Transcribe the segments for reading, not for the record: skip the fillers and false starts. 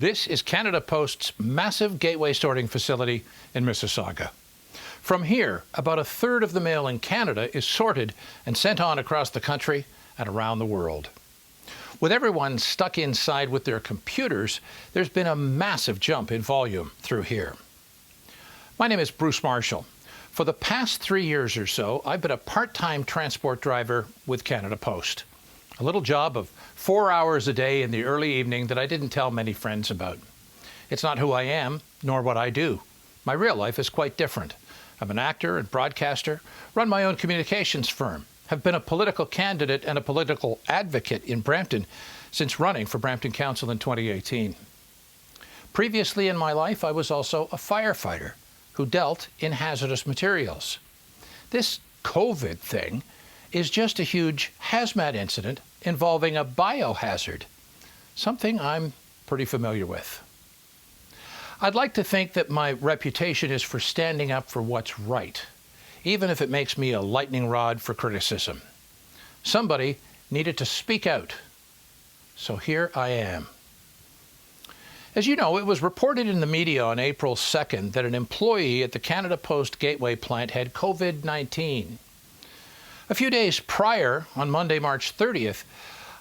This is Canada Post's massive gateway sorting facility in Mississauga. From here, about a third of the mail in Canada is sorted and sent on across the country and around the world. With everyone stuck inside with their computers, there's been a massive jump in volume through here. My name is Bruce Marshall. For the past 3 years or so, I've been a part-time transport driver with Canada Post. A little job of 4 hours a day in the early evening that I didn't tell many friends about. It's not who I am, nor what I do. My real life is quite different. I'm an actor and broadcaster, run my own communications firm, have been a political candidate and a political advocate in Brampton since running for Brampton Council in 2018. Previously in my life, I was also a firefighter who dealt in hazardous materials. This COVID thing is just a huge hazmat incident involving a biohazard, something I'm pretty familiar with. I'd like to think that my reputation is for standing up for what's right, even if it makes me a lightning rod for criticism. Somebody needed to speak out, so here I am. As you know, it was reported in the media on April 2nd that an employee at the Canada Post Gateway plant had COVID-19. A few days prior, on Monday, March 30th,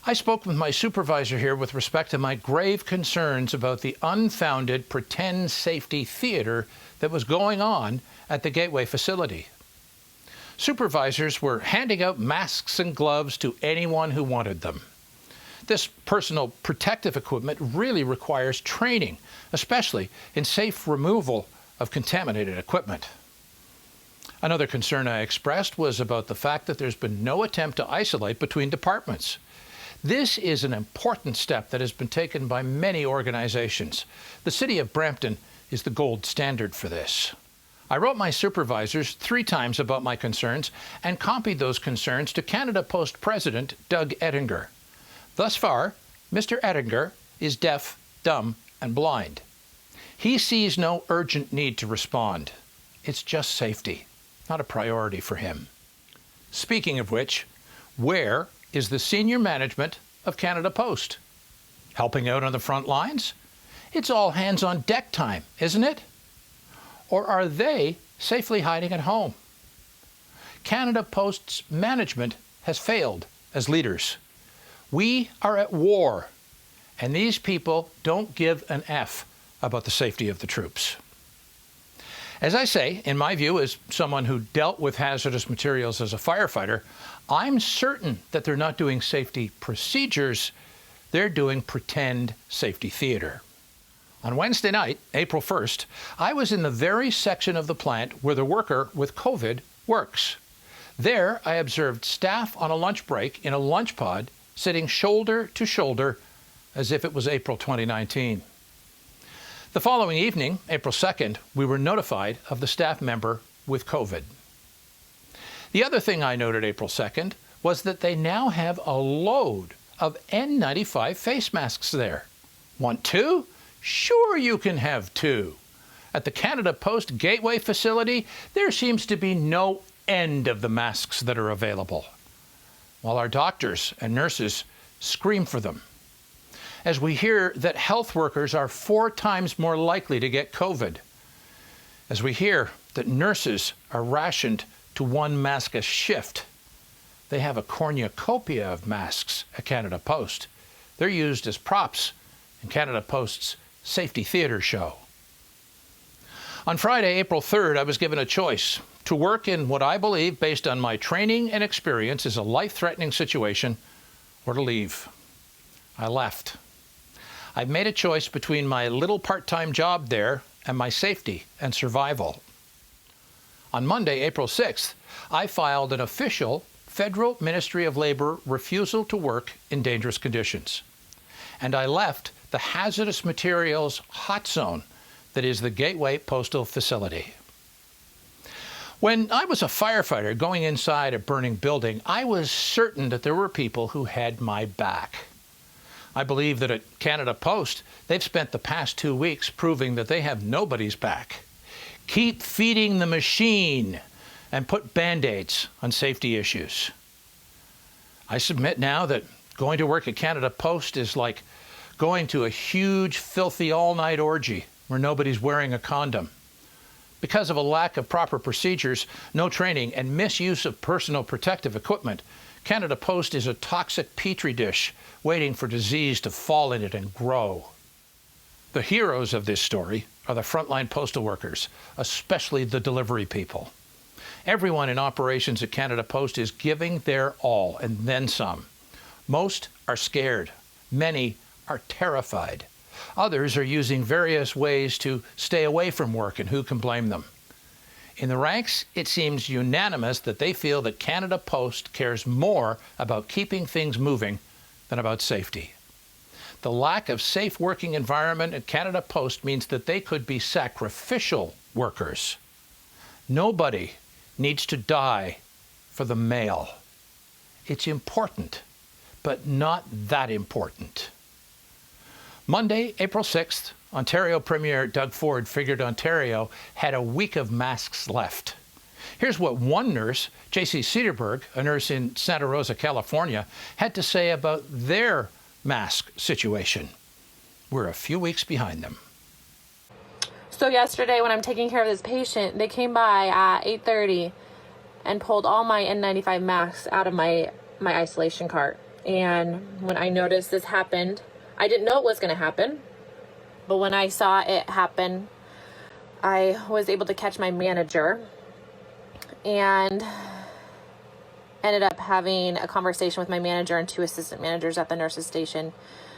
I spoke with my supervisor here with respect to my grave concerns about the unfounded pretend safety theater that was going on at the Gateway facility. Supervisors were handing out masks and gloves to anyone who wanted them. This personal protective equipment really requires training, especially in safe removal of contaminated equipment. Another concern I expressed was about the fact that there's been no attempt to isolate between departments. This is an important step that has been taken by many organizations. The City of Brampton is the gold standard for this. I wrote my supervisors 3 times about my concerns and copied those concerns to Canada Post President Doug Ettinger. Thus far, Mr. Ettinger is deaf, dumb, and blind. He sees no urgent need to respond. It's just safety, not a priority for him. Speaking of which, where is the senior management of Canada Post? Helping out on the front lines? It's all hands on deck time, isn't it? Or are they safely hiding at home? Canada Post's management has failed as leaders. We are at war, and these people don't give an F about the safety of the troops. As I say, in my view, as someone who dealt with hazardous materials as a firefighter, I'm certain that they're not doing safety procedures, they're doing pretend safety theater. On Wednesday night, April 1st, I was in the very section of the plant where the worker with COVID works. There, I observed staff on a lunch break in a lunch pod sitting shoulder to shoulder as if it was April 2019. The following evening, April 2nd, we were notified of the staff member with COVID. The other thing I noted April 2nd was that they now have a load of N95 face masks there. Want 2? Sure, you can have 2. At the Canada Post Gateway facility, there seems to be no end of the masks that are available, while our doctors and nurses scream for them. As we hear that health workers are 4 times more likely to get COVID. As we hear that nurses are rationed to 1 mask a shift. They have a cornucopia of masks at Canada Post. They're used as props in Canada Post's safety theater show. On Friday, April 3rd, I was given a choice to work in what I believe, based on my training and experience, is a life-threatening situation, or to leave. I left. I've made a choice between my little part-time job there and my safety and survival. On Monday, April 6th, I filed an official Federal Ministry of Labor refusal to work in dangerous conditions. And I left the hazardous materials hot zone that is the Gateway Postal Facility. When I was a firefighter going inside a burning building, I was certain that there were people who had my back. I believe that at Canada Post, they've spent the past 2 weeks proving that they have nobody's back. Keep feeding the machine and put Band-Aids on safety issues. I submit now that going to work at Canada Post is like going to a huge, filthy all-night orgy where nobody's wearing a condom. Because of a lack of proper procedures, no training, and misuse of personal protective equipment, Canada Post is a toxic petri dish waiting for disease to fall in it and grow. The heroes of this story are the frontline postal workers, especially the delivery people. Everyone in operations at Canada Post is giving their all and then some. Most are scared. Many are terrified. Others are using various ways to stay away from work, and who can blame them? In the ranks, it seems unanimous that they feel that Canada Post cares more about keeping things moving than about safety. The lack of safe working environment at Canada Post means that they could be sacrificial workers. Nobody needs to die for the mail. It's important, but not that important. Monday, April 6th, Ontario Premier Doug Ford figured Ontario had a week of masks left. Here's what one nurse, J.C. Cedarberg, a nurse in Santa Rosa, California, had to say about their mask situation. We're a few weeks behind them. So yesterday when I'm taking care of this patient, they came by at 8:30 and pulled all my N95 masks out of my isolation cart. And when I noticed this happened, I didn't know it was going to happen, but when I saw it happen, I was able to catch my manager and ended up having a conversation with my manager and 2 assistant managers at the nurse's station.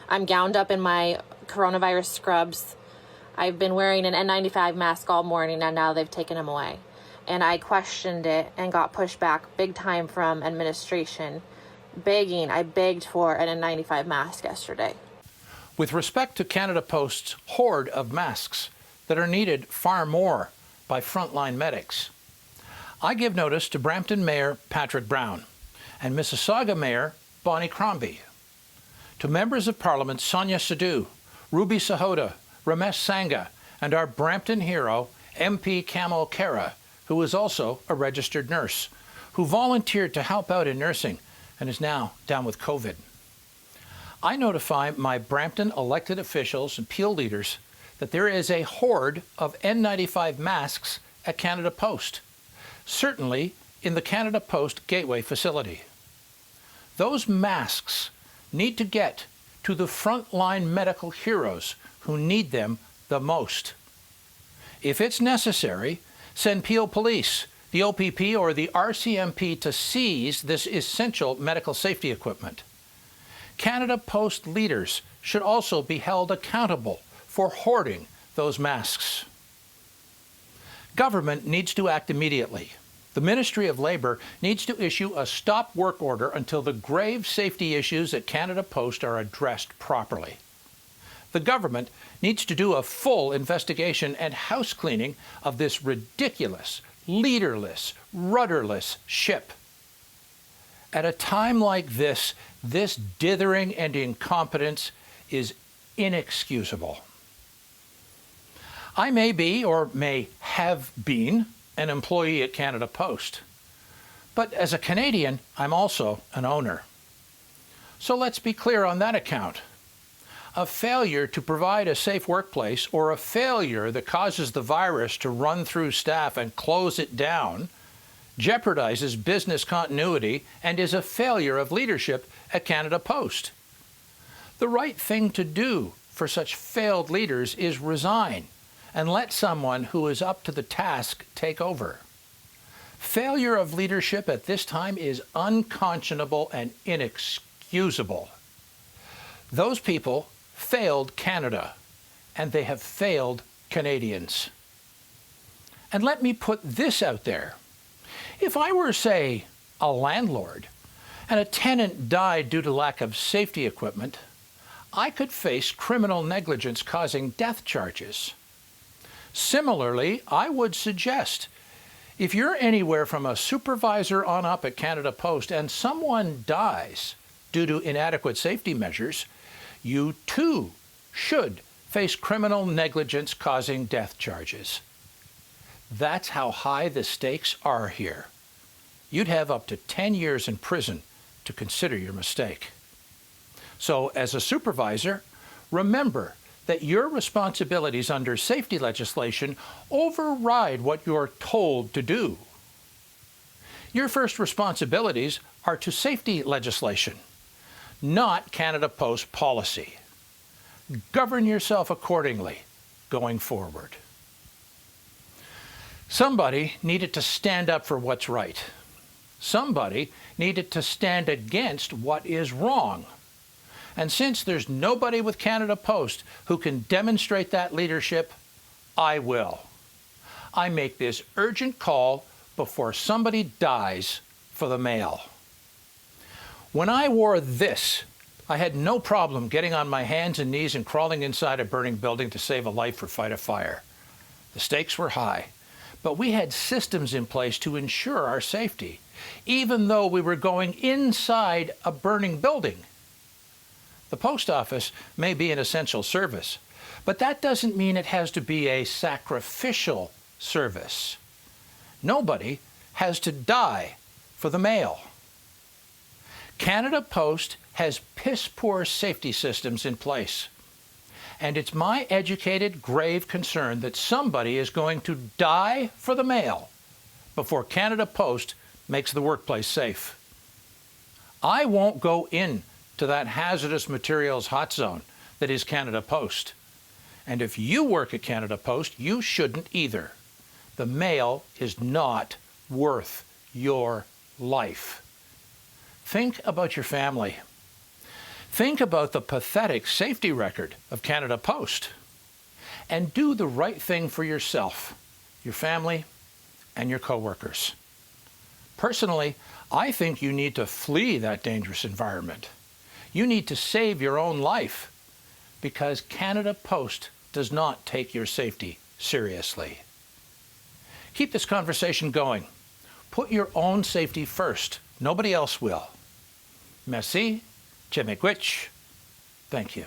I'm gowned up in my coronavirus scrubs. I've been wearing an N95 mask all morning, and now they've taken them away. And I questioned it and got pushed back big time from administration. I begged for an N95 mask yesterday. With respect to Canada Post's hoard of masks that are needed far more by frontline medics, I give notice to Brampton Mayor Patrick Brown and Mississauga Mayor Bonnie Crombie, to members of Parliament Sonia Sidhu, Ruby Sahota, Ramesh Sangha, and our Brampton hero MP Kamal Khera, who is also a registered nurse, who volunteered to help out in nursing and is now down with COVID. I notify my Brampton elected officials and Peel leaders that there is a hoard of N95 masks at Canada Post, certainly in the Canada Post Gateway facility. Those masks need to get to the frontline medical heroes who need them the most. If it's necessary, send Peel Police, the OPP, or the RCMP to seize this essential medical safety equipment. Canada Post leaders should also be held accountable for hoarding those masks. Government needs to act immediately. The Ministry of Labour needs to issue a stop work order until the grave safety issues at Canada Post are addressed properly. The government needs to do a full investigation and house cleaning of this ridiculous, leaderless, rudderless ship. At a time like this dithering and incompetence is inexcusable. I may be, or may have been, an employee at Canada Post, but as a Canadian, I'm also an owner. So let's be clear on that account. A failure to provide a safe workplace, or a failure that causes the virus to run through staff and close it down, jeopardizes business continuity and is a failure of leadership at Canada Post. The right thing to do for such failed leaders is resign and let someone who is up to the task take over. Failure of leadership at this time is unconscionable and inexcusable. Those people failed Canada, and they have failed Canadians. And let me put this out there. If I were, say, a landlord, and a tenant died due to lack of safety equipment, I could face criminal negligence causing death charges. Similarly, I would suggest if you're anywhere from a supervisor on up at Canada Post and someone dies due to inadequate safety measures, you too should face criminal negligence causing death charges. That's how high the stakes are here. You'd have up to 10 years in prison to consider your mistake. So as a supervisor, remember that your responsibilities under safety legislation override what you're told to do. Your first responsibilities are to safety legislation, not Canada Post policy. Govern yourself accordingly going forward. Somebody needed to stand up for what's right. Somebody needed to stand against what is wrong. And since there's nobody with Canada Post who can demonstrate that leadership, I will. I make this urgent call before somebody dies for the mail. When I wore this, I had no problem getting on my hands and knees and crawling inside a burning building to save a life or fight a fire. The stakes were high, but we had systems in place to ensure our safety, even though we were going inside a burning building. The post office may be an essential service, but that doesn't mean it has to be a sacrificial service. Nobody has to die for the mail. Canada Post has piss-poor safety systems in place, and it's my educated, grave concern that somebody is going to die for the mail before Canada Post makes the workplace safe. I won't go in to that hazardous materials hot zone that is Canada Post. And if you work at Canada Post, you shouldn't either. The mail is not worth your life. Think about your family. Think about the pathetic safety record of Canada Post. And do the right thing for yourself, your family, and your coworkers. Personally, I think you need to flee that dangerous environment. You need to save your own life because Canada Post does not take your safety seriously. Keep this conversation going. Put your own safety first. Nobody else will. Merci. Thank you.